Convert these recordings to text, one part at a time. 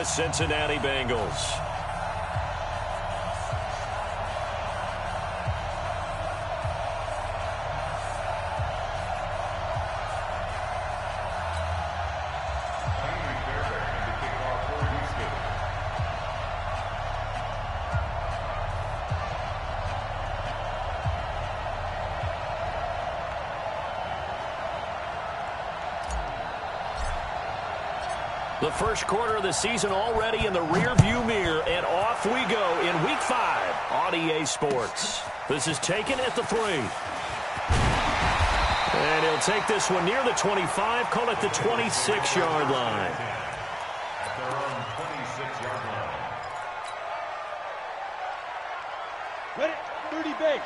the Cincinnati Bengals. The first quarter of the season already in the rearview mirror, and off we go in Week 5 on EA Sports. This is taken at the 3. And he'll take this one near the 25, call it the 26-yard line. At their own 26-yard line. Ready, 30 base.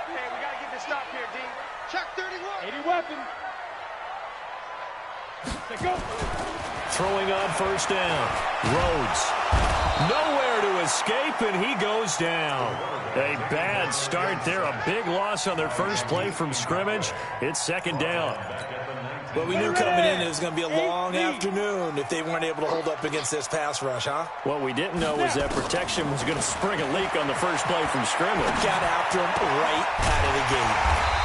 Hey, we got to get this stop here, D. Check 31. 80 weapon. Let's go. Throwing on first down. Rhodes. Nowhere to escape, and he goes down. A bad start there. A big loss on their first play from scrimmage. It's second down. Well, we knew coming in it was going to be a long afternoon if they weren't able to hold up against this pass rush, huh? What we didn't know was that protection was going to spring a leak on the first play from scrimmage. Got after him right out of the gate.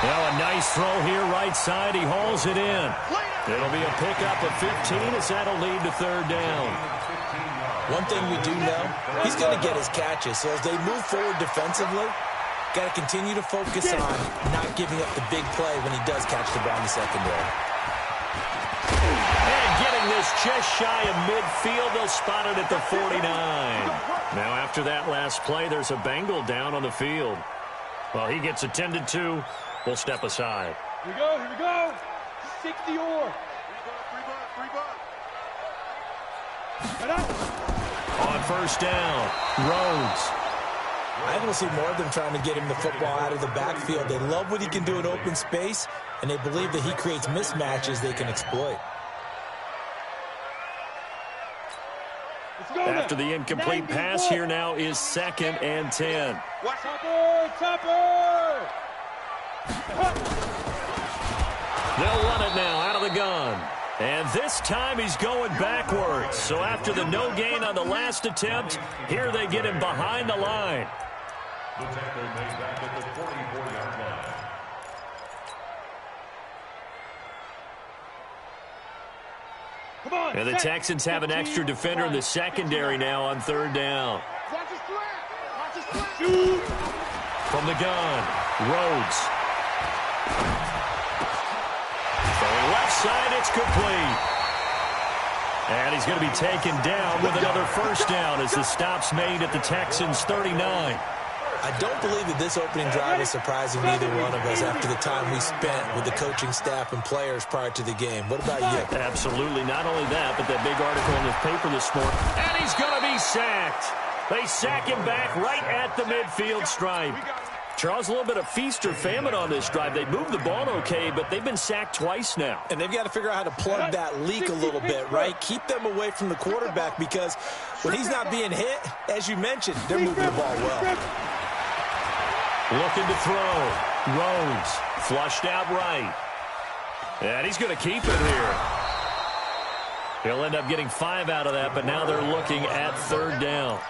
Now a nice throw here, right side. He hauls it in. It'll be a pickup of 15 as that'll lead to third down. One thing we do know, he's going to get his catches. So as they move forward defensively, got to continue to focus on not giving up the big play when he does catch the ball in the secondary. And getting this just shy of midfield, they'll spot it at the 49. Now after that last play, there's a Bengal down on the field. Well, he gets attended to. We'll step aside. Here we go, here we go. 60 or. On first down, Rhodes. I will see more of them trying to get him the football out of the backfield. They love what he can do in open space, and they believe that he creates mismatches they can exploit. After the incomplete pass, here now is 2nd and 10. Topper! They'll run it now out of the gun. And this time he's going backwards. So after the no gain on the last attempt, here they get him behind the line. The tackle made back at the 44-yard line. Come on, and the Texans have an extra defender in the secondary now on third down. From the gun, Rhodes. Throwing left side, it's complete. And he's going to be taken down with another first down as the stop's made at the Texans' 39. I don't believe that this opening drive is surprising neither one of us after the time we spent with the coaching staff and players prior to the game. What about you? Absolutely. Not only that, but that big article in the paper this morning. And he's going to be sacked. They sack him back right at the midfield stripe. Charles, a little bit of feast or famine on this drive. They moved the ball okay, but they've been sacked twice now. And they've got to figure out how to plug that leak a little bit, right? Keep them away from the quarterback because when he's not being hit, as you mentioned, they're moving the ball well. Looking to throw. Rhodes flushed out right. And he's going to keep it here. He'll end up getting 5 out of that, but now they're looking at third down.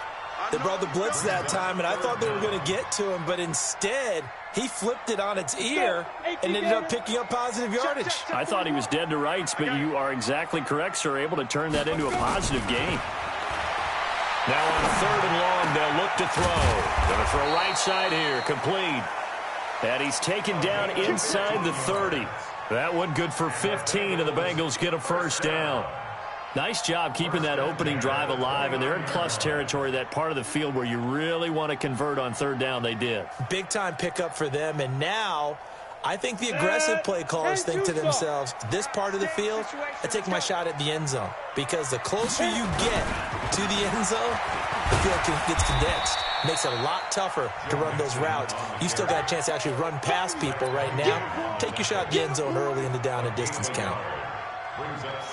They brought the blitz that time, and I thought they were going to get to him, but instead, he flipped it on its ear and ended up picking up positive yardage. I thought he was dead to rights, but you are exactly correct, sir, able to turn that into a positive gain. Now on third and long, they'll look to throw. Going to throw right side here, complete. And he's taken down inside the 30. That one good for 15, and the Bengals get a first down. Nice job keeping that opening drive alive, and they're in plus territory, that part of the field where you really want to convert on third down. They did. Big-time pickup for them, and now I think the aggressive play callers think to themselves, this part of the field, I take my shot at the end zone, because the closer you get to the end zone, the field gets condensed. Makes it a lot tougher to run those routes. You still got a chance to actually run past people right now. Take your shot at the end zone early in the down and distance count.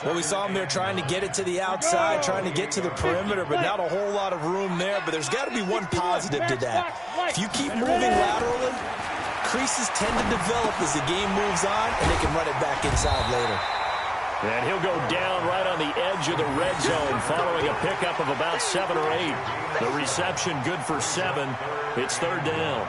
Well, we saw him there trying to get it to the outside, trying to get to the perimeter, but not a whole lot of room there. But there's got to be one positive to that. If you keep moving laterally, creases tend to develop as the game moves on, and they can run it back inside later. And he'll go down right on the edge of the red zone following a pickup of about 7 or 8. The reception good for 7. It's third down.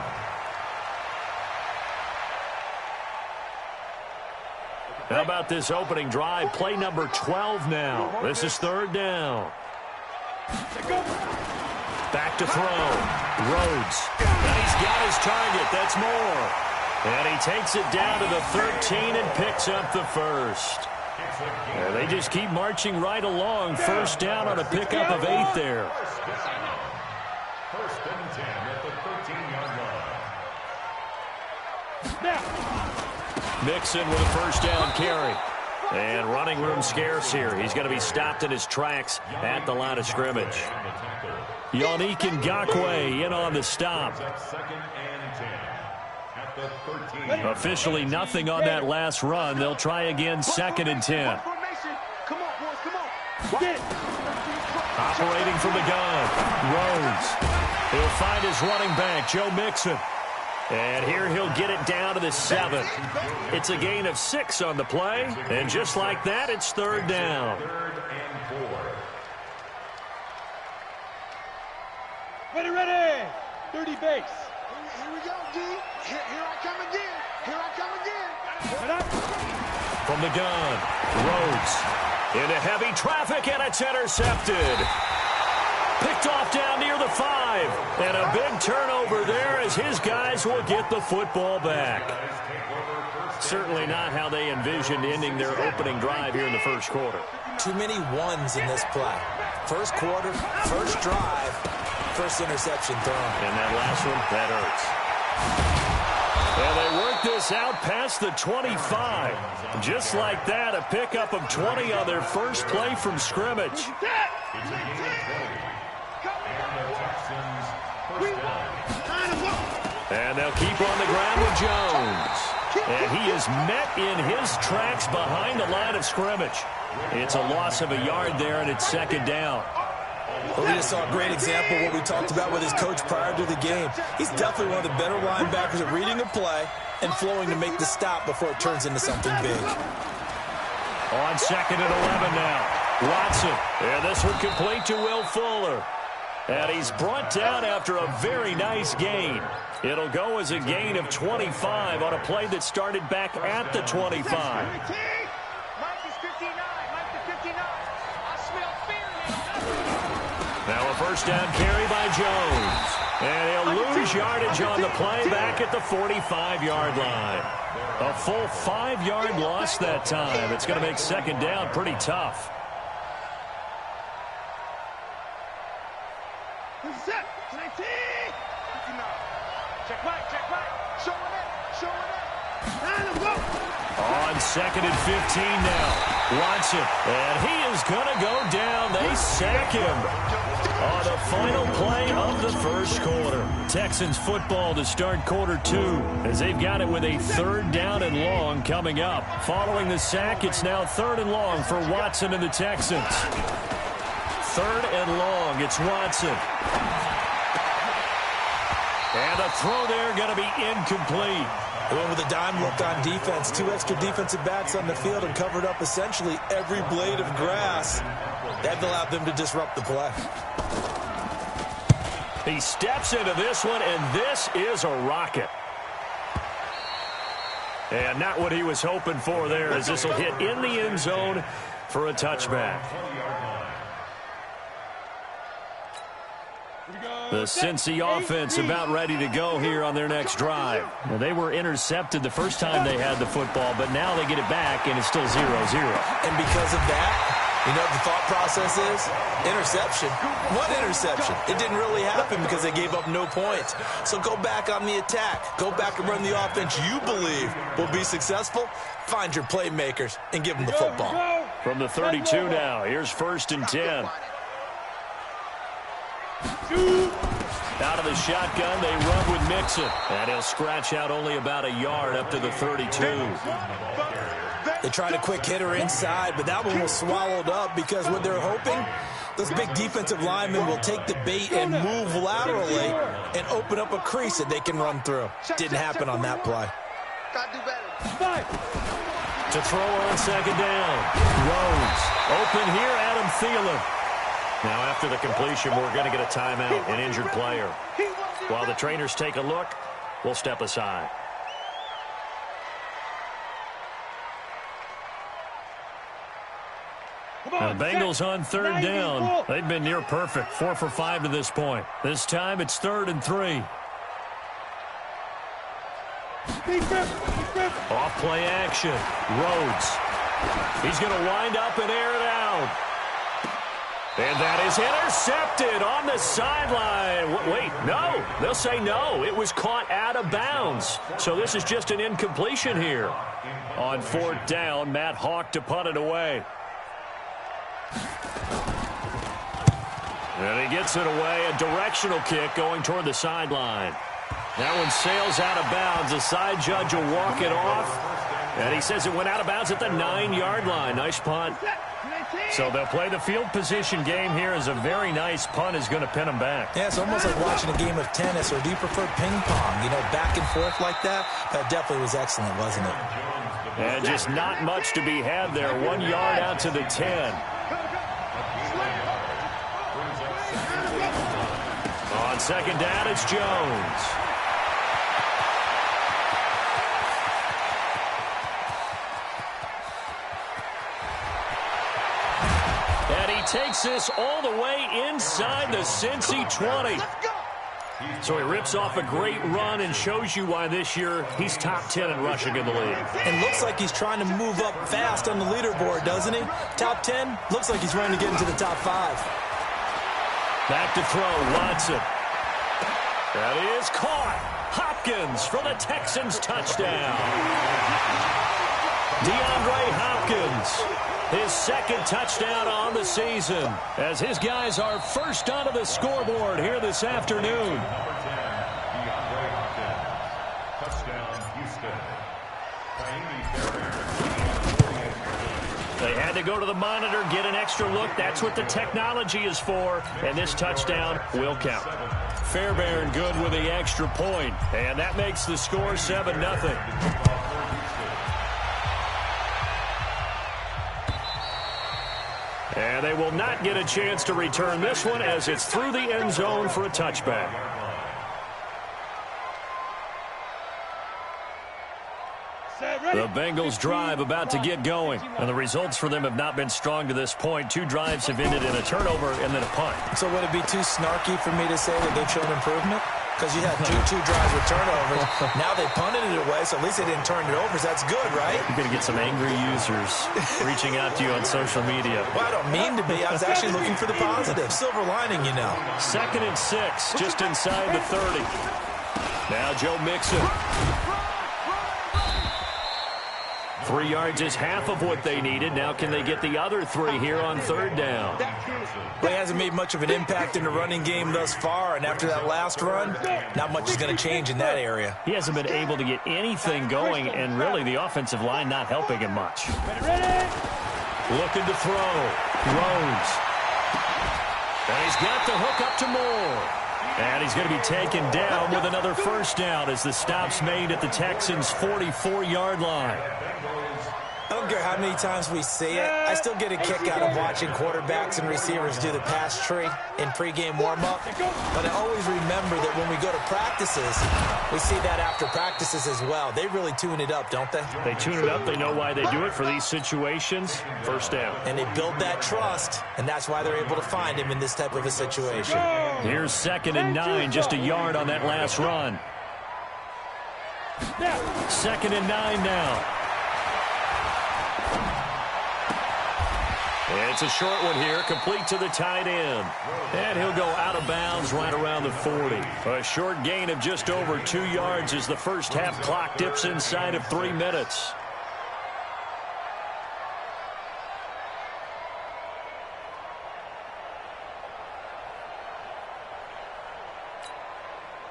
How about this opening drive? Play number 12 now. This is third down. Back to throw. Rhodes. And he's got his target. That's Moore. And he takes it down to the 13 and picks up the first. And they just keep marching right along. First down on a pickup of 8 there. First and 10 at the 13-yard line. Now. Mixon with a first down carry. And running room scarce here. He's going to be stopped in his tracks at the line of scrimmage. Yannick Ngakoue in on the stop. Second and 10 at the 13. Officially nothing on that last run. They'll try again, second and 10. Come on, boys, come on. Get it. Operating from the gun. Rhodes. He'll find his running back, Joe Mixon. And here he'll get it down to the 7. It's a gain of 6 on the play. And just like that, it's third down. Third and 4. Ready. 30 base. Here we go, D. Here I come again. Here I come again. From the gun, Rhodes. Into heavy traffic, and it's intercepted. Picked off down near the 5. And a big turnover there as his guys will get the football back. Certainly not how they envisioned ending their opening drive here in the first quarter. Too many ones in this play. First quarter, first drive, first interception thrown. And that last one, that hurts. And they work this out past the 25. Just like that, a pickup of 20 on their first play from scrimmage. And they'll keep on the ground with Jones. And he is met in his tracks behind the line of scrimmage. It's a loss of a yard there, and it's second down. Well, we just saw a great example of what we talked about with his coach prior to the game. He's definitely one of the better linebackers at reading a play and flowing to make the stop before it turns into something big. On second and 11 now. Watson. And this one complete to Will Fuller. And he's brought down after a very nice gain. It'll go as a gain of 25 on a play that started back at the 25. Mike is 59. Mike is 59. I smell fear now. Now a first down carry by Jones. And he'll lose yardage on the play back at the 45-yard line. A full 5-yard loss that time. It's going to make second down pretty tough. Set. 19. Check back. Showing it. On second and 15 now. Watson. And he is going to go down. They sack him on the final play of the first quarter. Texans football to start quarter 2 as they've got it with a third down and long coming up. Following the sack, it's now third and long for Watson and the Texans. Third and long, it's Watson. And a throw there going to be incomplete. They went with a dime look on defense. 2 extra defensive backs on the field and covered up essentially every blade of grass. That allowed them to disrupt the play. He steps into this one, and this is a rocket. And not what he was hoping for there, as this will hit in the end zone for a touchback. The Cincy offense about ready to go here on their next drive. Now, they were intercepted the first time they had the football, but now they get it back, and it's still 0-0. And because of that, you know what the thought process is? Interception. One interception. It didn't really happen because they gave up no points. So go back on the attack. Go back and run the offense you believe will be successful. Find your playmakers and give them the football. From the 32 now, here's first and 10. Out of the shotgun, they run with Mixon. And he'll scratch out only about a yard up to the 32. They tried a quick hitter inside, but that one was swallowed up because what they're hoping, those big defensive linemen will take the bait and move laterally and open up a crease that they can run through. Didn't happen on that play. Gotta do better. To throw on second down. Rhodes. Open here, Adam Thielen. Now after the completion, we're going to get a timeout, an injured player. While the trainers take a look, we'll step aside. The Bengals on third down. They've been near perfect, 4 for 5 to this point. This time it's 3rd and 3. Off play action. Rhodes. He's going to wind up and air it out. And that is intercepted on the sideline. Wait, no. They'll say no. It was caught out of bounds. So this is just an incompletion here. On 4th down, Matt Hawk to punt it away. And he gets it away. A directional kick going toward the sideline. That one sails out of bounds. The side judge will walk it off. And he says it went out of bounds at the 9-yard line. Nice punt. So they'll play the field position game here as a very nice punt is going to pin them back. Yeah, it's almost like watching a game of tennis, or do you prefer ping pong? You know, back and forth like that? That definitely was excellent, wasn't it? And just not much to be had there. 1 yard out to the 10. On second down, it's Jones. And he takes this all the way inside the Cincy 20. So he rips off a great run and shows you why this year he's top 10 in rushing in the league. And looks like he's trying to move up fast on the leaderboard, doesn't he? Top 10, looks like he's trying to get into the top 5. Back to throw, Watson. That is caught. Hopkins for the Texans touchdown. DeAndre Hopkins, his 2nd touchdown on the season, as his guys are first onto the scoreboard here this afternoon. They had to go to the monitor, get an extra look. That's what the technology is for, and this touchdown will count. Fairbairn good with the extra point, and that makes the score 7-0. And they will not get a chance to return this one as it's through the end zone for a touchback. The Bengals drive about to get going, and the results for them have not been strong to this point. 2 drives have ended in a turnover and then a punt. So would it be too snarky for me to say that they've shown improvement? Because you had two drives with turnovers. Now they punted it away, so at least they didn't turn it over. So that's good, right? You're going to get some angry users reaching out to you on social media. Well, I don't mean to be. I was actually looking for the positive. Silver lining, you know. 2nd and 6, just inside the 30. Now Joe Mixon. 3 yards is half of what they needed. Now can they get the other 3 here on 3rd down? Well, he hasn't made much of an impact in the running game thus far, and after that last run, not much is going to change in that area. He hasn't been able to get anything going, and really the offensive line not helping him much. Looking to throw. Rhodes. And he's got the hook up to Moore. And he's going to be taken down with another first down as the stop's made at the Texans' 44-yard line. I don't care how many times we see it. I still get a kick out of watching quarterbacks and receivers do the pass tree in pregame warm-up. But I always remember that when we go to practices, we see that after practices as well. They really tune it up, don't they? They tune it up. They know why they do it for these situations. First down. And they build that trust, and that's why they're able to find him in this type of a situation. Here's 2nd and 9, just a yard on that last run. 2nd and 9 now. It's a short one here, complete to the tight end. And he'll go out of bounds right around the 40. A short gain of just over 2 yards as the first half clock dips inside of 3 minutes.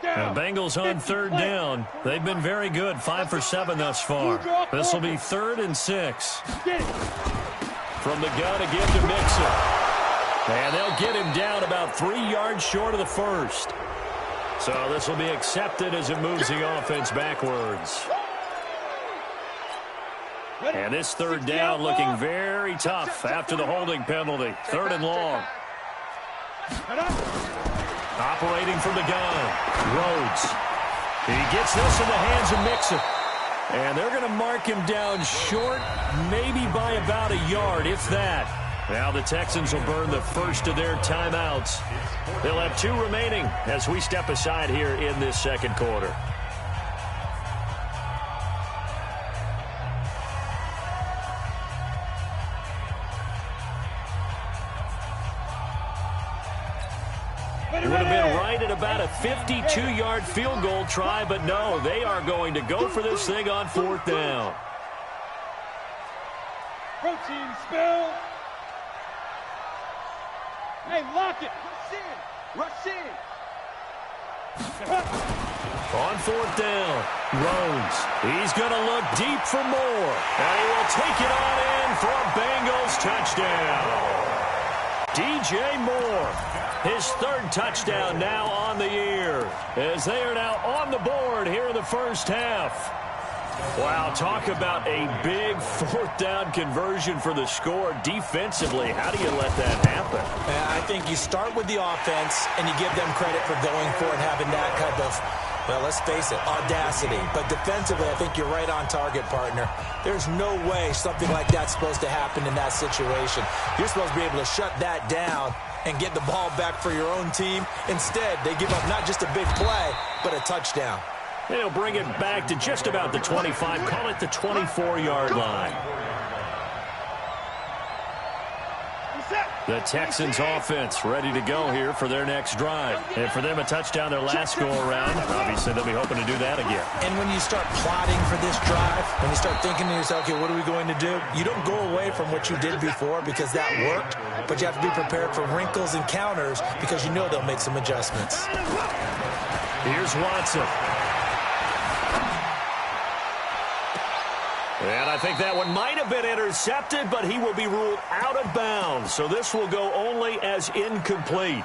The Bengals on 3rd down. They've been very good, 5 for 7 thus far. This will be 3rd and 6. From the gun again to Mixon. And they'll get him down about 3 yards short of the first. So this will be accepted as it moves the offense backwards. And this third down looking very tough after the holding penalty. 3rd and long. Operating from the gun. Rhodes. He gets this in the hands of Mixon. And they're going to mark him down short, maybe by about a yard, if that. Now the Texans will burn the first of their timeouts. They'll have 2 remaining as we step aside here in this second quarter. It would have been right at about a 52-yard field goal try, but no, they are going to go for this thing on 4th down. Protein spill. Hey, lock it. Rush in. On 4th down, Rhodes. He's going to look deep for more. And he will take it on in for a Bengals touchdown. DJ Moore, his 3rd touchdown now on the year, as they are now on the board here in the first half. Wow, talk about a big 4th down conversion for the score. Defensively, how do you let that happen? I think you start with the offense, and you give them credit for going for it, having that kind of, well, let's face it, audacity. But defensively, I think you're right on target, partner. There's no way something like that's supposed to happen in that situation. You're supposed to be able to shut that down and get the ball back for your own team. Instead, they give up not just a big play, but a touchdown. And he'll bring it back to just about the 25, call it the 24-yard line. The Texans offense ready to go here for their next drive. And for them, a touchdown their last go-around. Obviously, they'll be hoping to do that again. And when you start plotting for this drive, when you start thinking to yourself, okay, what are we going to do? You don't go away from what you did before because that worked, but you have to be prepared for wrinkles and counters because you know they'll make some adjustments. Here's Watson. And I think that one might have been intercepted, but he will be ruled out of bounds. So this will go only as incomplete.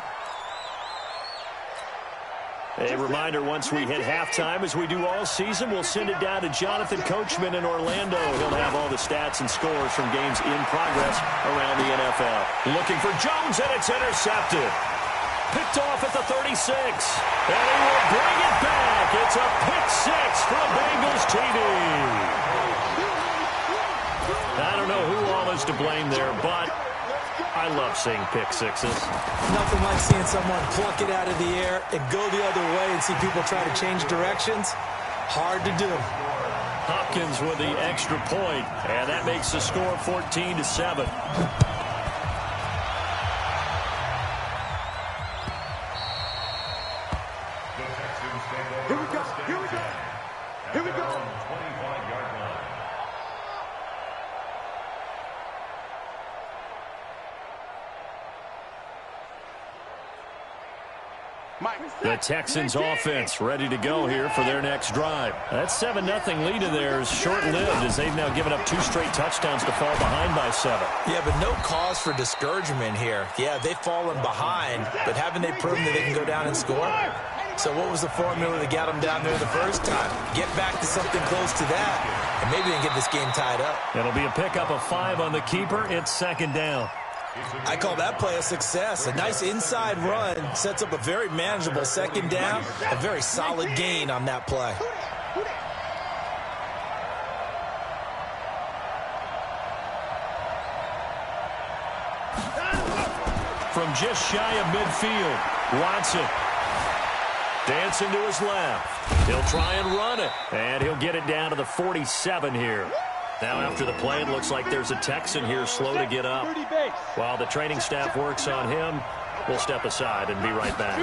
A reminder, once we hit halftime, as we do all season, we'll send it down to Jonathan Coachman in Orlando. He'll have all the stats and scores from games in progress around the NFL. Looking for Jones, and it's intercepted. Picked off at the 36. And he will bring it back. It's a pick 6 for the Bengals TD. I don't know who all is to blame there, but I love seeing pick 6s. Nothing like seeing someone pluck it out of the air and go the other way and see people try to change directions. Hard to do. Hopkins with the extra point, and that makes the score 14-7. Here we go. 25-yard line. The Texans offense ready to go here for their next drive. That 7-0 lead of theirs short-lived as they've now given up 2 straight touchdowns to fall behind by 7. Yeah, but no cause for discouragement here. Yeah, they've fallen behind, but haven't they proven that they can go down and score? So what was the formula that got them down there the first time? Get back to something close to that, and maybe they can get this game tied up. It'll be a pickup of 5 on the keeper. It's 2nd down. I call that play a success. A nice inside run sets up a very manageable 2nd down. A very solid gain on that play. From just shy of midfield, Watson dancing to his left. He'll try and run it, and he'll get it down to the 47 here. Now after the play, it looks like there's a Texan here slow to get up. While the training staff works on him, we'll step aside and be right back.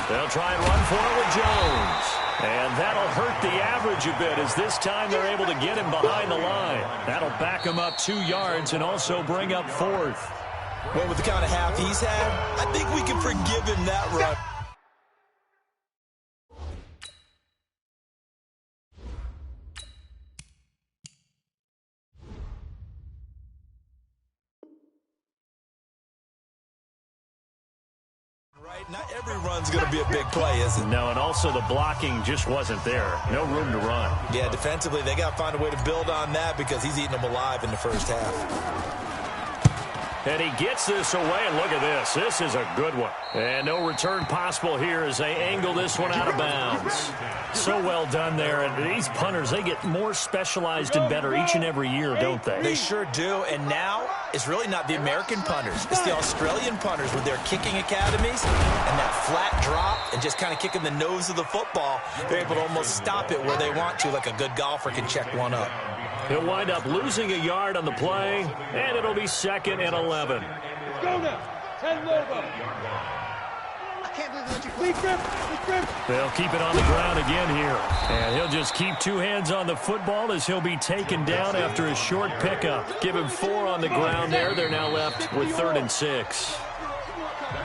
They'll try and run for it with Jones. And that'll hurt the average a bit as this time they're able to get him behind the line. That'll back him up 2 yards and also bring up 4th. Well, with the kind of half he's had, I think we can forgive him that run. Not every run's going to be a big play, is it? No, and also the blocking just wasn't there. No room to run. Yeah, defensively, they got to find a way to build on that because he's eating them alive in the first half. And he gets this away, and look at this. This is a good one. And no return possible here as they angle this one out of bounds. So well done there. And these punters, they get more specialized and better each and every year, don't they? They sure do. And now it's really not the American punters. It's the Australian punters with their kicking academies and that flat drop and just kind of kicking the nose of the football. They're able to almost stop it where they want to, like a good golfer can check one up. He'll wind up losing a yard on the play, and it'll be 2nd and 11. Let's go now. 10 Lobo. I can't believe what you They'll keep it on the ground again here. And he'll just keep two hands on the football as he'll be taken down after a short pickup. Give him 4 on the ground there. They're now left with 3rd and 6.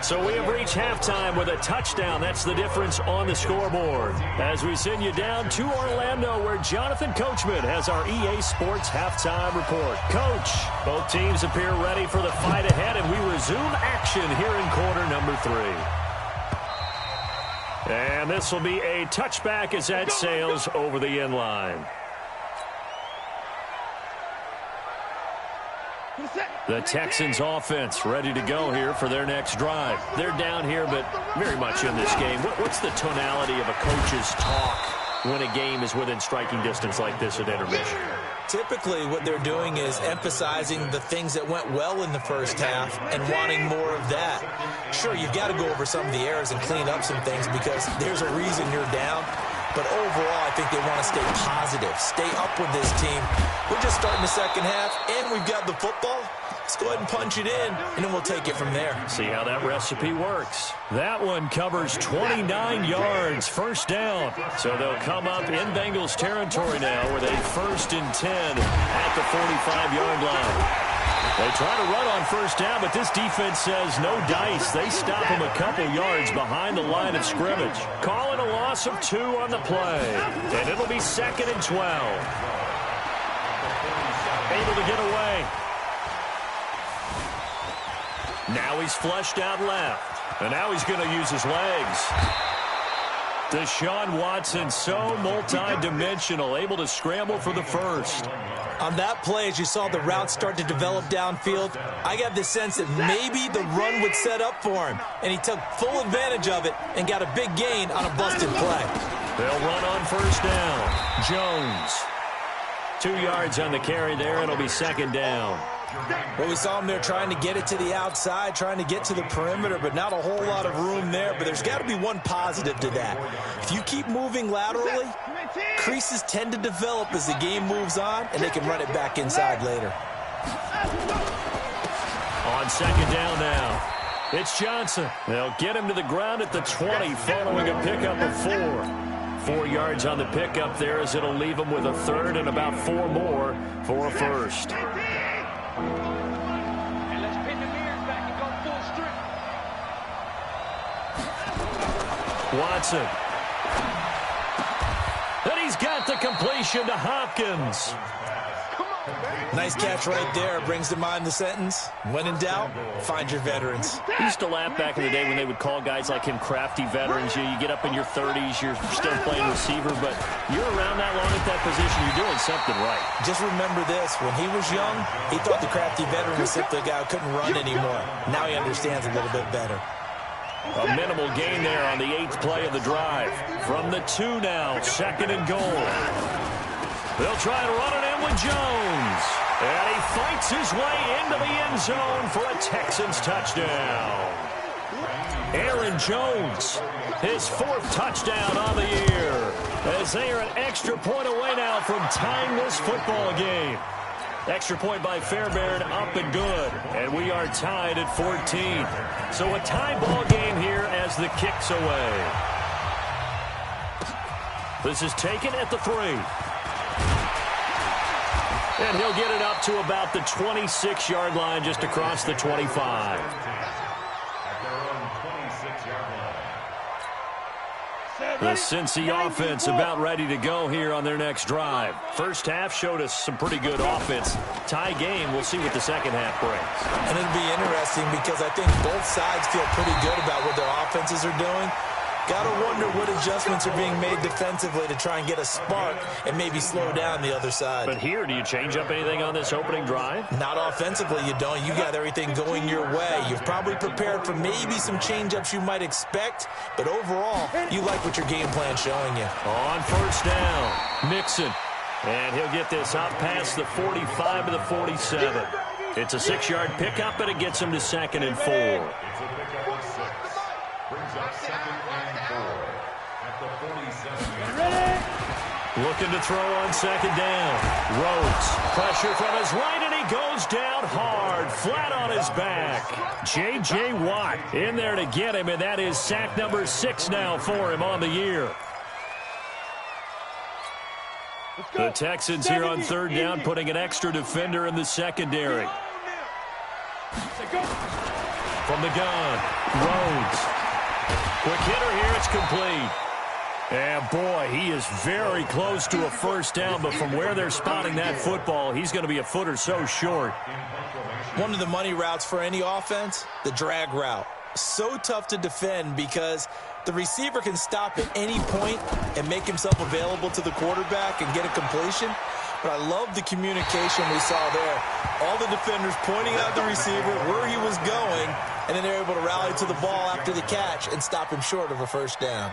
So we have reached halftime with a touchdown. That's the difference on the scoreboard. As we send you down to Orlando, where Jonathan Coachman has our EA Sports halftime report. Coach, both teams appear ready for the fight ahead, and we resume action here in quarter number 3. And this will be a touchback as that sails over the end line. The Texans offense ready to go here for their next drive. They're down here, but very much in this game. What's the tonality of a coach's talk when a game is within striking distance like this at intermission? Typically, what they're doing is emphasizing the things that went well in the first half and wanting more of that. Sure, you've got to go over some of the errors and clean up some things because there's a reason you're down. But overall, I think they want to stay positive, stay up with this team. We're just starting the second half, and we've got the football. Let's go ahead and punch it in, and then we'll take it from there. See how that recipe works. That one covers 29 yards, first down. So they'll come up in Bengals territory now with a 1st and 10 at the 45-yard line. They try to run on first down, but this defense says no dice. They stop him a couple yards behind the line of scrimmage. Calling a loss of 2 on the play. And it'll be 2nd and 12. Able to get away. Now he's flushed out left. And now he's going to use his legs. Deshaun Watson, so multi-dimensional, able to scramble for the first. On that play, as you saw the route start to develop downfield, I got the sense that maybe the run would set up for him. And he took full advantage of it and got a big gain on a busted play. They'll run on first down. Jones. 2 yards on the carry there. It'll be 2nd down. Well, we saw him there trying to get it to the outside, trying to get to the perimeter, but not a whole lot of room there. But there's got to be one positive to that. If you keep moving laterally, creases tend to develop as the game moves on, and they can run it back inside later. On 2nd down now, it's Johnson. They'll get him to the ground at the 20 following a pickup of 4. 4 yards on the pickup there as it'll leave him with a 3rd and about 4 more for a first. And let's pin the mirrors back and go full strip. Watson. And he's got the completion to Hopkins. Nice catch right there. Brings to mind the sentence, when in doubt, find your veterans. I used to laugh back in the day when they would call guys like him crafty veterans. You get up in your 30s, you're still playing receiver, but you're around that long at that position, you're doing something right. Just remember this. When he was young, he thought the crafty veteran was simply a guy who couldn't run anymore. Now he understands a little bit better. A minimal gain there on the 8th play of the drive. From the 2 now, 2nd and goal. They'll try to run it in with Jones. And he fights his way into the end zone for a Texans touchdown. Aaron Jones, his 4th touchdown on the year. As they are an extra point away now from tying this football game. Extra point by Fairbairn, up and good. And we are tied at 14. So a tie ball game here as the kick's away. This is taken at the 3. And he'll get it up to about the 26-yard line, just across the 25. At their own 26-yard line. The Cincy offense about ready to go here on their next drive. First half showed us some pretty good offense. Tie game, we'll see what the second half brings. And it'll be interesting because I think both sides feel pretty good about what their offenses are doing. Got to wonder what adjustments are being made defensively to try and get a spark and maybe slow down the other side. But here, do you change up anything on this opening drive? Not offensively, you don't. You got everything going your way. You've probably prepared for maybe some change-ups you might expect, but overall, you like what your game plan's showing you. On first down, Mixon. And he'll get this out past the 45 to the 47. It's a 6-yard pickup, and it gets him to 2nd and 4. It's a pickup of 6. Brings up 2nd and 4 at the 47. Looking to throw on 2nd down. Rhodes, pressure from his right, and he goes down hard, flat on his back. J.J. Watt in there to get him, and that is sack number 6 now for him on the year. The Texans here on 3rd down, putting an extra defender in the secondary. From the gun, Rhodes. Quick hitter here, it's complete. And boy, he is very close to a first down, but from where they're spotting that football, he's going to be a foot or so short. One of the money routes for any offense, the drag route. So tough to defend because the receiver can stop at any point and make himself available to the quarterback and get a completion. But I love the communication we saw there. All the defenders pointing out the receiver, where he was going, and then they're able to rally to the ball after the catch and stop him short of a first down.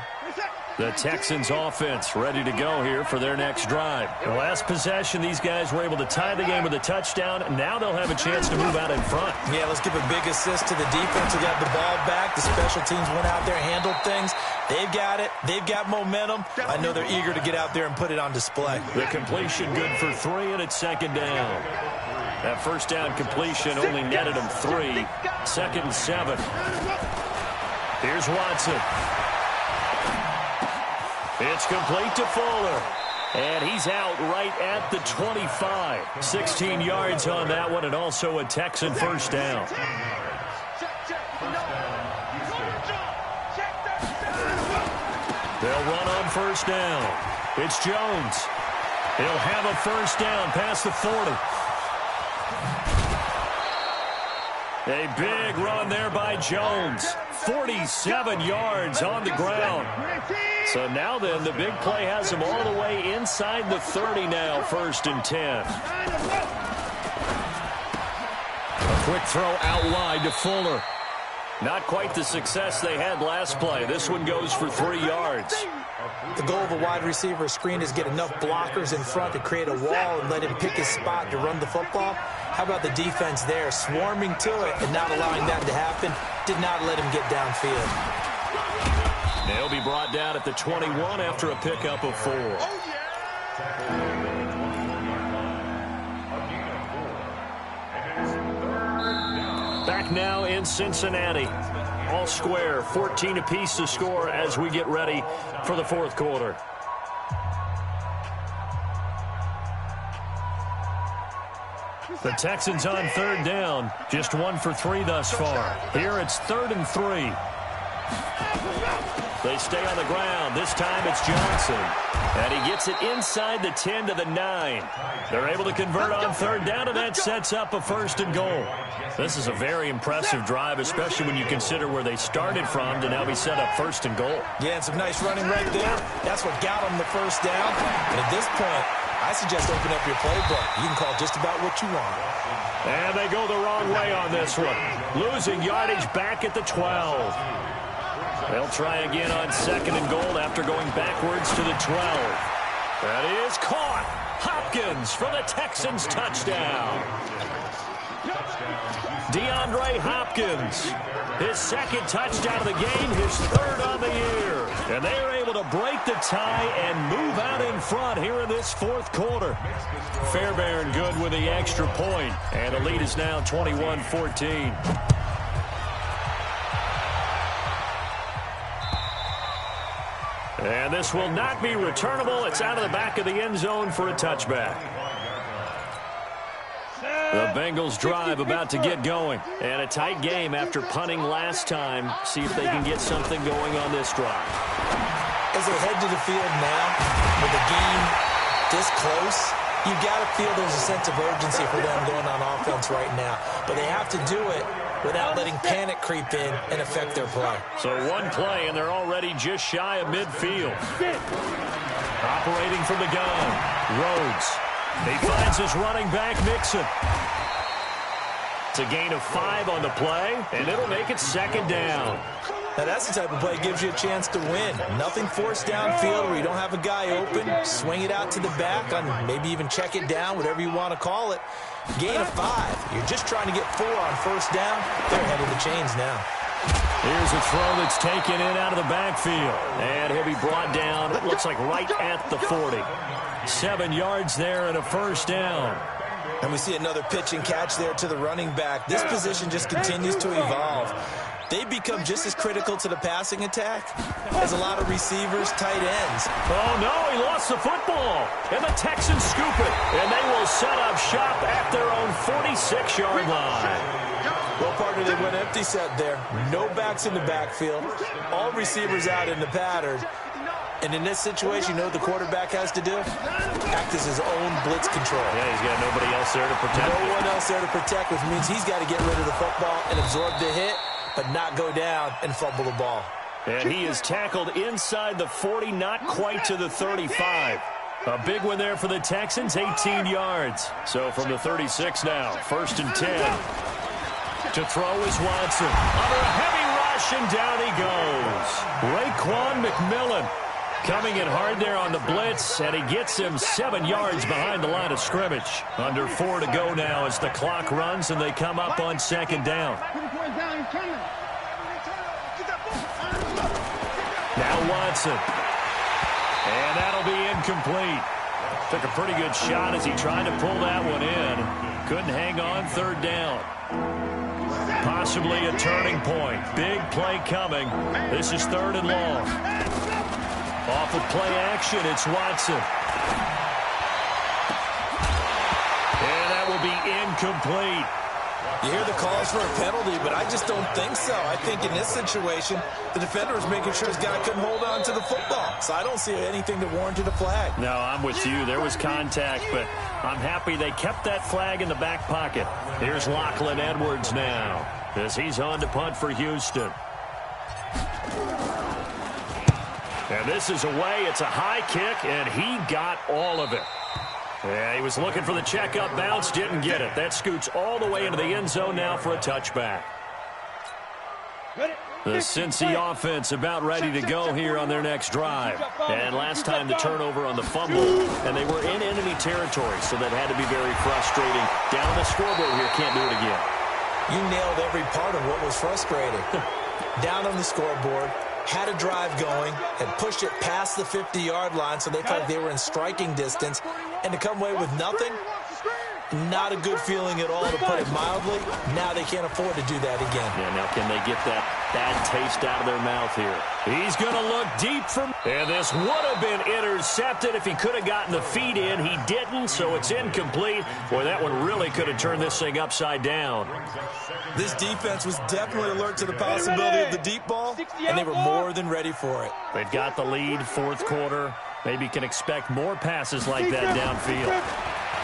The Texans offense ready to go here for their next drive. The last possession, these guys were able to tie the game with a touchdown. Now they'll have a chance to move out in front. Yeah, let's give a big assist to the defense who got the ball back. The special teams went out there, handled things. They've got it. They've got momentum. I know they're eager to get out there and put it on display. The completion good for 3, and it's 2nd down. That first down completion only netted him 3. 2nd and 7. Here's Watson. It's complete to Fuller. And he's out right at the 25. 16 yards on that one, and also a Texan first down. They'll run on first down. It's Jones. He'll have a first down past the 40. A big run there by Jones. 47 yards on the ground. So now then, the big play has him all the way inside the 30 now, 1st and 10. A quick throw out wide to Fuller. Not quite the success they had last play. This one goes for 3 yards. The goal of a wide receiver screen is get enough blockers in front to create a wall and let him pick his spot to run the football. How about the defense there, swarming to it and not allowing that to happen? Did not let him get downfield. They'll be brought down at the 21 after a pickup of 4. Back now in Cincinnati. All square, 14 apiece to score as we get ready for the 4th quarter. The Texans on 3rd down, just 1 for 3 thus far. Here it's 3rd and 3. They stay on the ground. This time it's Johnson. And he gets it inside the 10 to the 9. They're able to convert on 3rd down, and that sets up a 1st and goal. This is a very impressive drive, especially when you consider where they started from to now be set up 1st and goal. Yeah, and some nice running right there. That's what got them the first down. And at this point, I suggest open up your playbook. You can call just about what you want. And they go the wrong way on this one. Losing yardage back at the 12. They'll try again on 2nd and goal after going backwards to the 12. That is caught. Hopkins for the Texans touchdown. DeAndre Hopkins, his 2nd touchdown of the game, his 3rd on the year. And they are able to break the tie and move out in front here in this 4th quarter. Fairbairn good with the extra point, and the lead is now 21-14. And this will not be returnable. It's out of the back of the end zone for a touchback. The Bengals drive about to get going. And a tight game after punting last time. See if they can get something going on this drive. As they head to the field now, with the game this close, you got to feel there's a sense of urgency for them going on offense right now. But they have to do it without letting panic creep in and affect their play. So one play, and they're already just shy of midfield. Operating from the gun, Rhodes. He finds his running back, Mixon. It's a gain of 5 on the play, and it'll make it second down. Now, that's the type of play that gives you a chance to win. Nothing forced downfield where you don't have a guy open. Swing it out to the back, on maybe even check it down, whatever you want to call it. Gain of 5. You're just trying to get 4 on first down. They're ahead of the chains now. Here's a throw that's taken in out of the backfield. And he'll be brought down, it looks like right at the 40. 7 yards there and a first down. And we see another pitch and catch there to the running back. This position just continues to evolve. They've become just as critical to the passing attack as a lot of receivers, tight ends. Oh, no, he lost the football. And the Texans scoop it. And they will set up shop at their own 46-yard line. Well, partner, they went empty set there. No backs in the backfield. All receivers out in the pattern. And in this situation, you know what the quarterback has to do? Act as his own blitz control. Yeah, he's got nobody else there to protect. No one else there to protect, which means he's got to get rid of the football and absorb the hit, but not go down and fumble the ball. And he is tackled inside the 40, not quite to the 35. A big one there for the Texans, 18 yards. So from the 36 now, 1st and 10. To throw is Watson. Under a heavy rush, and down he goes. Raekwon McMillan coming in hard there on the blitz, and he gets him 7 yards behind the line of scrimmage. Under 4 to go now as the clock runs, and they come up on second down. Now Watson. And that'll be incomplete. Took a pretty good shot as he tried to pull that one in. Couldn't hang on, 3rd down. Possibly a turning point. Big play coming. This is 3rd and long. Off of play action, it's Watson. And that will be incomplete. You hear the calls for a penalty, but I just don't think so. I think in this situation, the defender was making sure his guy couldn't hold on to the football. So I don't see anything that warranted a flag. No, I'm with you. There was contact, but I'm happy they kept that flag in the back pocket. Here's Lachlan Edwards now as he's on to punt for Houston. And this is away. It's a high kick, and he got all of it. Yeah, he was looking for the check-up bounce, didn't get it. That scoots all the way into the end zone now for a touchback. The Cincy offense about ready to go here on their next drive. And last time the turnover on the fumble, and they were in enemy territory, so that had to be very frustrating. Down the scoreboard here, can't do it again. You nailed every part of what was frustrating. Down on the scoreboard, had a drive going, had pushed it past the 50-yard line, so they felt like they were in striking distance, and to come away with nothing, not a good feeling at all, to put it mildly. Now they can't afford to do that again. Yeah, now can they get that bad taste out of their mouth here? He's going to look deep from... And this would have been intercepted if he could have gotten the feet in. He didn't, so it's incomplete. Boy, that one really could have turned this thing upside down. This defense was definitely alert to the possibility of the deep ball, and they were more than ready for it. They've got the lead, 4th quarter. Maybe can expect more passes like that downfield.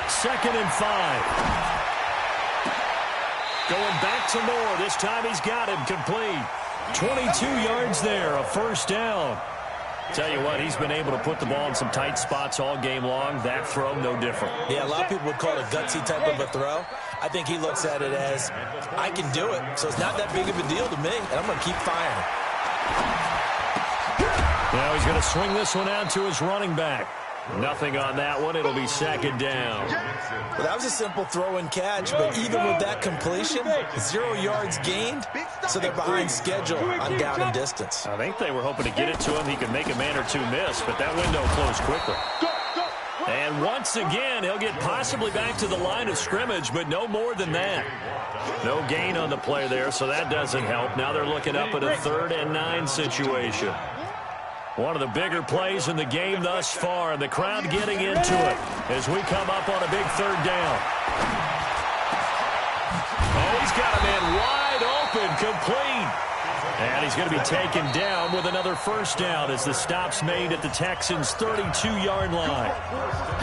2nd and 5. Going back to Moore. This time he's got him complete. 22 yards there, a 1st down. Tell you what, he's been able to put the ball in some tight spots all game long. That throw, no different. Yeah, a lot of people would call it a gutsy type of a throw. I think he looks at it as, I can do it, so it's not that big of a deal to me, and I'm going to keep firing. Now he's going to swing this one out to his running back. Nothing on that one. It'll be 2nd down. Well, that was a simple throw and catch, but even with that completion, 0 yards gained, so they're behind schedule on down and distance. I think they were hoping to get it to him. He could make a man or two miss, but that window closed quickly. And once again, he'll get possibly back to the line of scrimmage, but no more than that. No gain on the play there, so that doesn't help. Now they're looking up at a 3rd and 9 situation. One of the bigger plays in the game thus far, and the crowd getting into it as we come up on a big 3rd down. Oh, he's got a man wide open, complete. And And he's going to be taken down with another first down as the stop's made at the Texans' 32-yard line.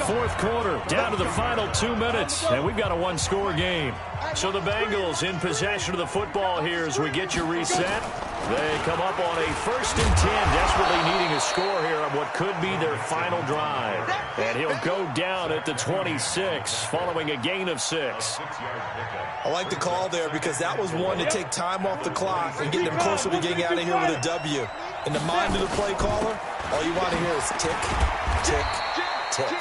Fourth quarter, down to the final 2 minutes, and we've got a one-score game. So the Bengals in possession of the football here as we get you reset. They come up on a 1st and 10, desperately needing a score here on what could be their final drive. And he'll go down at the 26, following a gain of 6. I like the call there because that was one to take time off the clock and get them closer to getting out of here with a W. In the mind of the play caller, all you want to hear is tick, tick, tick.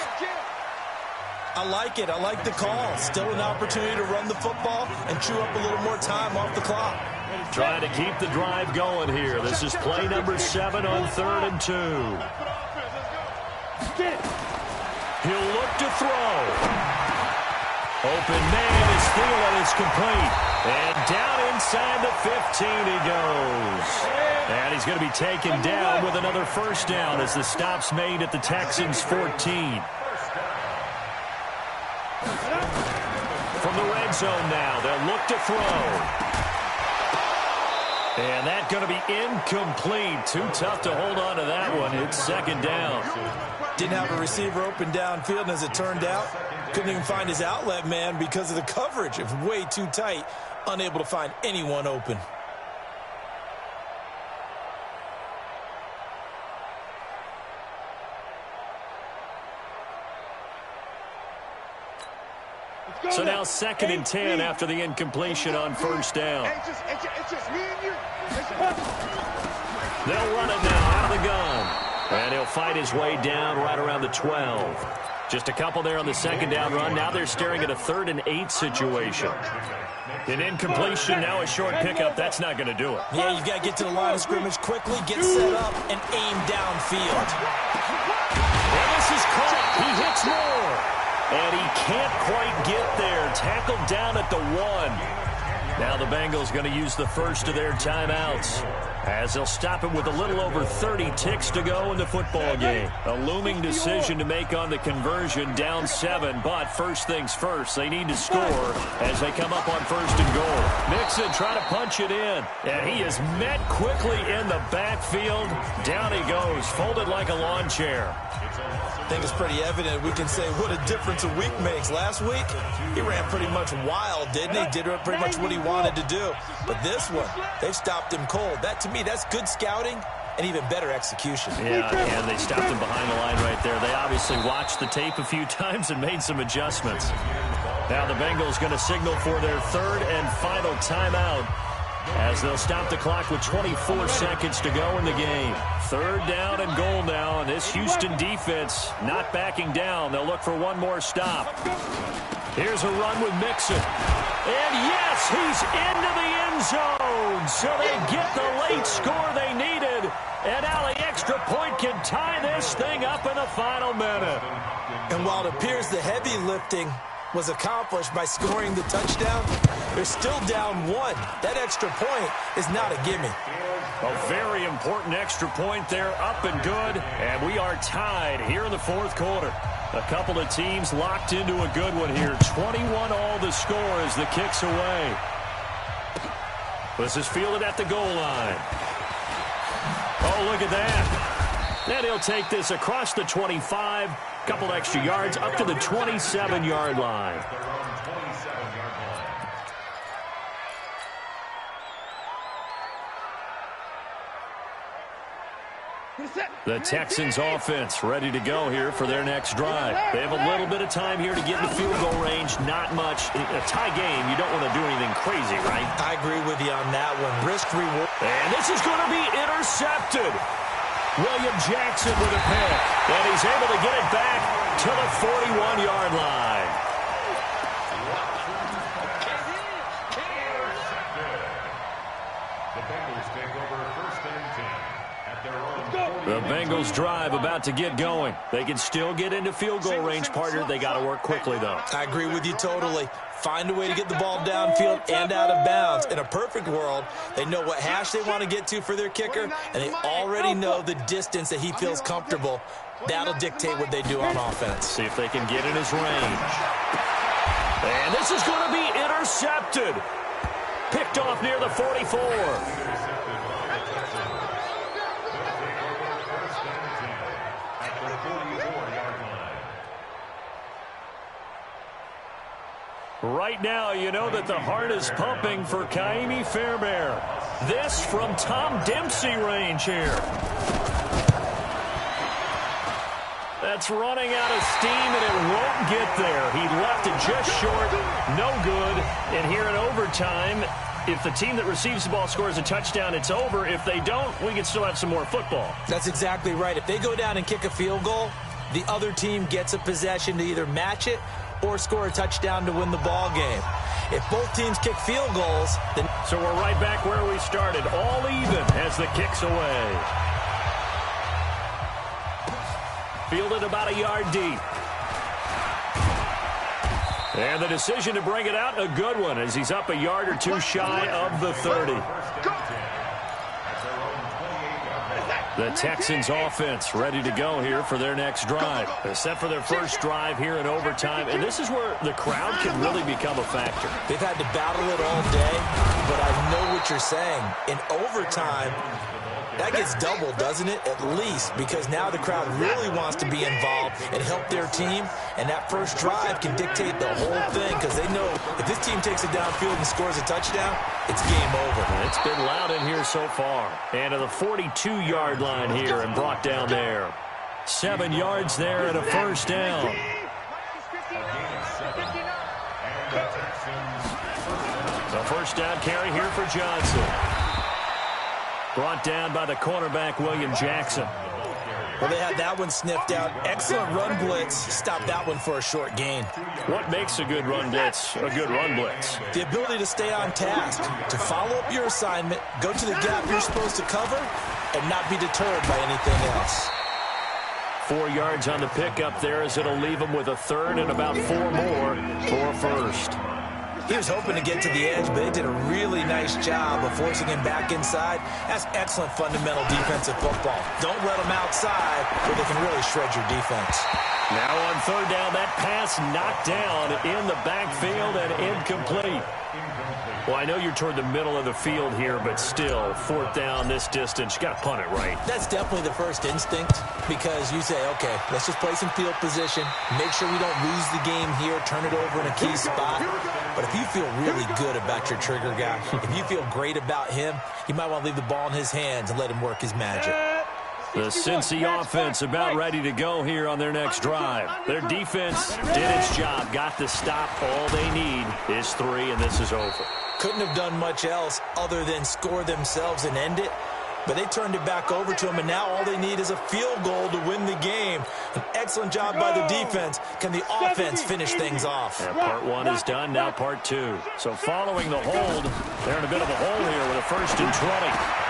I like it. I like the call. Still an opportunity to run the football and chew up a little more time off the clock. Trying to keep the drive going here. This is play number 7 on 3rd and 2. He'll look to throw. Open man is Thielen. It's complete. And down inside the 15 he goes. And he's going to be taken down with another first down as the stop's made at the Texans' 14. From the red zone now, they'll look to throw. And that's going to be incomplete. Too tough to hold on to that one. It's 2nd down. Didn't have a receiver open downfield, and as it turned out, couldn't even find his outlet man because of the coverage. It was way too tight, unable to find anyone open. So now 2nd and 10 after the incompletion on first down. It's just me and you. They'll run it now out of the gun. And he'll fight his way down right around the 12. Just a couple there on the 2nd down run. Now they're staring at a 3rd and 8 situation. An incompletion, now a short pickup. That's not going to do it. Yeah, you've got to get to the line of scrimmage quickly, get set up, and aim downfield. And this is caught. He hits more. And he can't quite get there. Tackled down at the 1. Now the Bengals going to use the first of their timeouts as they'll stop it with a little over 30 ticks to go in the football game. A looming decision to make on the conversion, down 7. But first things first, they need to score as they come up on 1st and goal. Mixon trying to punch it in. And he is met quickly in the backfield. Down he goes, folded like a lawn chair. I think it's pretty evident. We can say what a difference a week makes. Last week, he ran pretty much wild, didn't he? Did pretty much what he wanted to do. But this one, they've stopped him cold. That, to me, that's good scouting and even better execution. Yeah, and they stopped him behind the line right there. They obviously watched the tape a few times and made some adjustments. Now the Bengals going to signal for their 3rd and final timeout as they'll stop the clock with 24 seconds to go in the game. 3rd down and goal now, and this Houston defense not backing down. They'll look for one more stop. Here's a run with Mixon. And yes, he's into the end zone. So they get the late score they needed. And now the extra point can tie this thing up in the final minute. And while it appears the heavy lifting was accomplished by scoring the touchdown, they're still down 1. That extra point is not a gimme. A very important extra point there, up and good. And we are tied here in the 4th quarter. A couple of teams locked into a good one here. 21 all the score as the kick's away. This is fielded at the goal line. Oh, look at that. Then he'll take this across the 25. Couple extra yards up to the 27-yard line. The Texans offense ready to go here for their next drive. They have a little bit of time here to get in the field goal range. Not much. In a tie game, you don't want to do anything crazy, right? I agree with you on that one. Risk reward. And this is going to be intercepted. William Jackson with a pick. And he's able to get it back to the 41-yard line. The Bengals take over 1st and 10 at their own 40. The Bengals drive about to get going. They can still get into field goal range, partner. They got to work quickly, though. I agree with you totally. Find a way to get the ball downfield and out of bounds. In a perfect world, they know what hash they want to get to for their kicker, and they already know the distance that he feels comfortable. That'll dictate what they do on offense. See if they can get in his range. And this is going to be intercepted. Picked off near the 44. right now, you know that the heart is pumping for Kaimi Fairbairn. This from Tom Dempsey range here. That's running out of steam, and it won't get there. He left it just short, no good. And here in overtime, if the team that receives the ball scores a touchdown, it's over. If they don't, we can still have some more football. That's exactly right. If they go down and kick a field goal, the other team gets a possession to either match it or score a touchdown to win the ball game. If both teams kick field goals, then... So we're right back where we started, all even as the kick's away. Fielded about a yard deep. And the decision to bring it out, a good one, as he's up a yard or two shy of the 30. The Texans offense ready to go here for their next drive. They're set for their first drive here in overtime, and this is where the crowd can really become a factor. They've had to battle it all day, but I know what you're saying. In overtime, that gets doubled, doesn't it? At least, because now the crowd really wants to be involved and help their team, and that first drive can dictate the whole thing, because they know if this team takes it downfield and scores a touchdown, it's game over. It's been loud in here so far. And to the 42-yard line here and brought down there. 7 yards there and a first down. The first down carry here for Johnson. Brought down by the cornerback, William Jackson. Well, they had that one sniffed out. Excellent run blitz. Stopped that one for a short gain. What makes a good run blitz a good run blitz? The ability to stay on task, to follow up your assignment, go to the gap you're supposed to cover, and not be deterred by anything else. 4 yards on the pickup there, as it'll leave him with a third and about 4 more for a first. He was hoping to get to the edge, but they did a really nice job of forcing him back inside. That's excellent fundamental defensive football. Don't let them outside where they can really shred your defense. Now on third down, that pass knocked down in the backfield and incomplete. Well, I know you're toward the middle of the field here, but still, fourth down this distance, you got to punt it right. That's definitely the first instinct, because you say, okay, let's just play some field position, make sure we don't lose the game here, turn it over in a key spot. But if you feel really good about your trigger guy, if you feel great about him, you might want to leave the ball in his hands and let him work his magic. The Cincy offense about ready to go here on their next drive. Their defense did its job, got the stop. All they need is 3, and this is over. Couldn't have done much else other than score themselves and end it. But they turned it back over to him, and now all they need is a field goal to win the game. An excellent job by the defense. Can the offense finish things off? Yeah, part 1 is done, now part 2. So following the hold, they're in a bit of a hole here with a 1st and 20.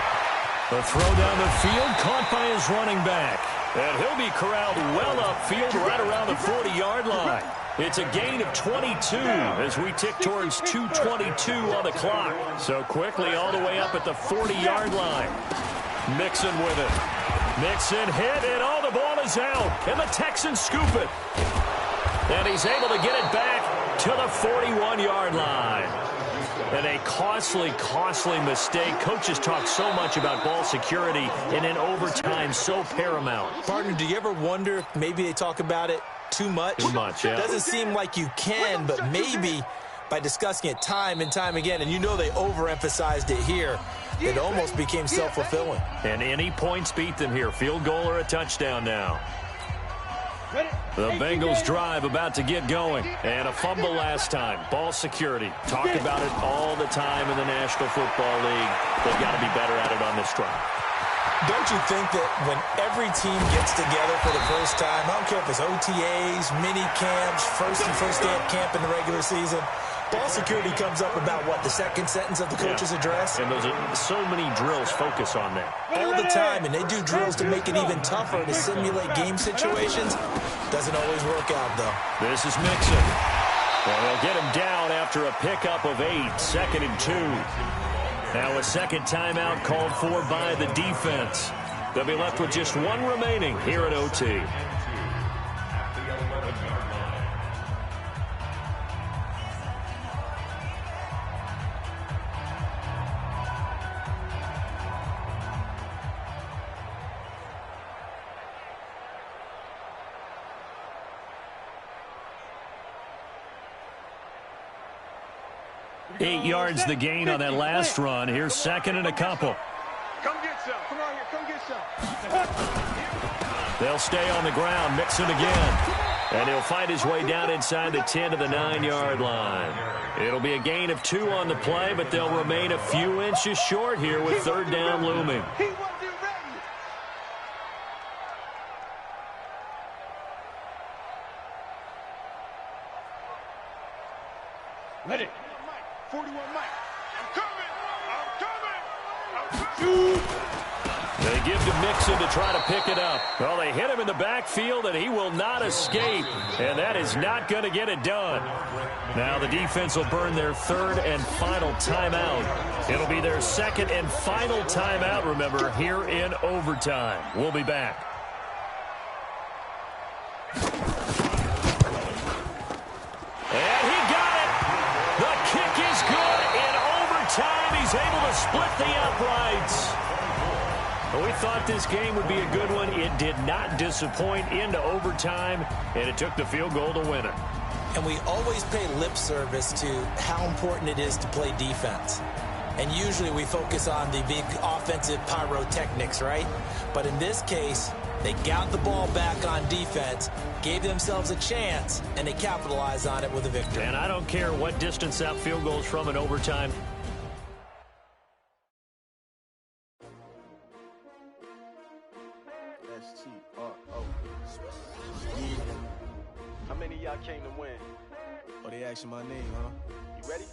The throw down the field, caught by his running back. And he'll be corralled well upfield right around the 40-yard line. It's a gain of 22 as we tick towards 2:22 on the clock. So quickly all the way up at the 40-yard line. Mixon with it. Mixon hit, and all the ball is out. And the Texans scoop it. And he's able to get it back to the 41-yard line. And a costly, costly mistake. Coaches talk so much about ball security, and in overtime, so paramount. Partner, do you ever wonder if maybe they talk about it too much? Too much, yeah. Doesn't seem like you can, but maybe by discussing it time and time again, and you know they overemphasized it here, it almost became self-fulfilling. And any points beat them here. Field goal or a touchdown now. The Bengals drive about to get going. And a fumble last time. Ball security. Talk about it all the time in the National Football League. They've got to be better at it on this drive. Don't you think that when every team gets together for the first time, I don't care if it's OTAs, mini camps, first day of camp in the regular season, ball security comes up about, what, the second sentence of the coach's address? And those are so many drills focus on that. All the time, and they do drills to make it even tougher to simulate game situations. Doesn't always work out, though. This is Mixon. Well, they'll get him down after a pickup of 8, 2nd and 2. Now a second timeout called for by the defense. They'll be left with just 1 remaining here at OT. 8 yards the gain on that last run. Here's second and a couple. Come get some. Come on here. Come get some. They'll stay on the ground, mix it again. And he'll find his way down inside the 10 to the 9-yard line. It'll be a gain of 2 on the play, but they'll remain a few inches short here with third down looming. He wasn't ready. Let it. 41 Mike. I'm coming. They give to Mixon to try to pick it up. Well, they hit him in the backfield, and he will not escape. And that is not going to get it done. Now the defense will burn their third and final timeout. It'll be their second and final timeout, remember, here in overtime. We'll be back. And he got it. The kick is good. In overtime, he's able to split the uprights. Well, we thought this game would be a good one. It did not disappoint into overtime, and it took the field goal to win it. And we always pay lip service to how important it is to play defense. And usually we focus on the big offensive pyrotechnics, right? But in this case, they got the ball back on defense, gave themselves a chance, and they capitalized on it with a victory. And I don't care what distance that field goal is from in overtime. How many of y'all came to win? Oh, they asking my name, huh? You ready?